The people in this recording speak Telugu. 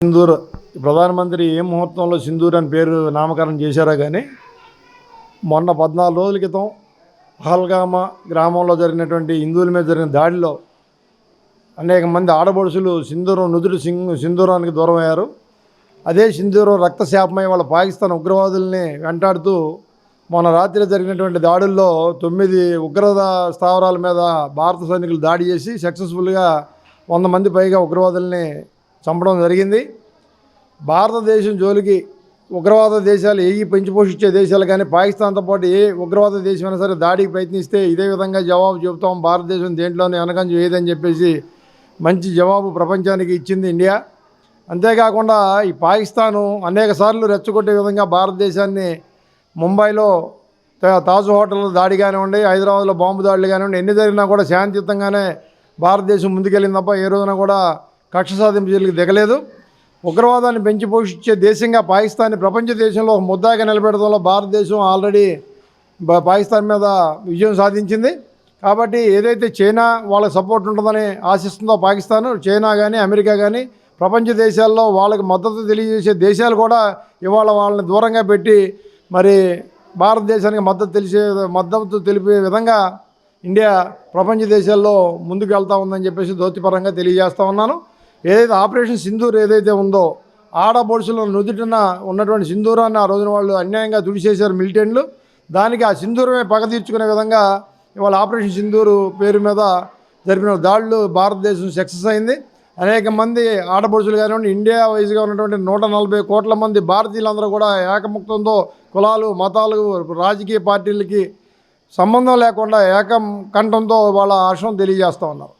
సింధూర్ ప్రధానమంత్రి ఏ ముహూర్తంలో సింధూర్ అని పేరు నామకరణం చేశారో కానీ మొన్న 14 రోజుల క్రితం పహల్గామా గ్రామంలో జరిగినటువంటి హిందువుల మీద జరిగిన దాడిలో అనేక మంది ఆడపడుచులు సింధూరానికి దూరం అయ్యారు. అదే సింధూరం రక్తశాపమై వాళ్ళ పాకిస్తాన్ ఉగ్రవాదుల్ని వెంటాడుతూ మొన్న రాత్రి జరిగినటువంటి దాడుల్లో 9 ఉగ్రవాద స్థావరాల మీద భారత సైనికులు దాడి చేసి సక్సెస్ఫుల్గా 100 మంది పైగా ఉగ్రవాదుల్ని చంపడం జరిగింది. భారతదేశం జోలికి ఉగ్రవాద దేశాలు ఏవి పెంచి పోషించే దేశాలు కానీ పాకిస్తాన్తో పాటు ఏ ఉగ్రవాద దేశమైనా సరే దాడికి ప్రయత్నిస్తే ఇదే విధంగా జవాబు చెబుతాం, భారతదేశం దేంట్లోనే వెనకంజ ఏదని చెప్పేసి మంచి జవాబు ప్రపంచానికి ఇచ్చింది ఇండియా. అంతేకాకుండా ఈ పాకిస్తాను అనేక సార్లు రెచ్చగొట్టే విధంగా భారతదేశాన్ని ముంబైలో తాజ్ హోటల్ దాడి కానివ్వండి, హైదరాబాద్లో బాంబు దాడులు కానివ్వండి, ఎన్ని జరిగినా కూడా శాంతియుతంగానే భారతదేశం ముందుకెళ్ళింది తప్ప ఏ రోజున కూడా కక్ష సాధింపు చర్యలకు దిగలేదు. ఉగ్రవాదాన్ని పెంచి పోషించే దేశంగా పాకిస్తాన్ని ప్రపంచ దేశంలో ఒక ముద్దాగా నిలబెట్టడంలో భారతదేశం ఆల్రెడీ పాకిస్తాన్ మీద విజయం సాధించింది. కాబట్టి ఏదైతే చైనా వాళ్ళకి సపోర్ట్ ఉంటుందని ఆశిస్తుందో పాకిస్తాన్, చైనా కానీ అమెరికా కానీ ప్రపంచ దేశాల్లో వాళ్ళకి మద్దతు తెలియజేసే దేశాలు కూడా ఇవాళ వాళ్ళని దూరంగా పెట్టి మరి భారతదేశానికి మద్దతు తెలిపే విధంగా ఇండియా ప్రపంచ దేశాల్లో ముందుకు వెళ్తూ ఉందని చెప్పేసి దౌత్యపరంగా తెలియజేస్తూ ఉన్నాను. ఏదైతే ఆపరేషన్ సింధూర్ ఏదైతే ఉందో ఆడపడుచుల నుదుటిన ఉన్నటువంటి సింధూరాన్ని ఆ రోజున వాళ్ళు అన్యాయంగా తుడిచేశారు మిలిటెంట్లు. దానికి ఆ సింధూరమే పగ తీర్చుకునే విధంగా ఇవాళ ఆపరేషన్ సింధూరు పేరు మీద జరిపిన దాడులు భారతదేశం సక్సెస్ అయింది. అనేక మంది ఆడపడుచులు కానివ్వండి, ఇండియా వైజ్గా ఉన్నటువంటి 140 కోట్ల మంది భారతీయులందరూ కూడా ఏకముక్తంతో కులాలు, మతాలు, రాజకీయ పార్టీలకి సంబంధం లేకుండా ఏకం కంఠంతో వాళ్ళ హర్షం తెలియజేస్తూ ఉన్నారు.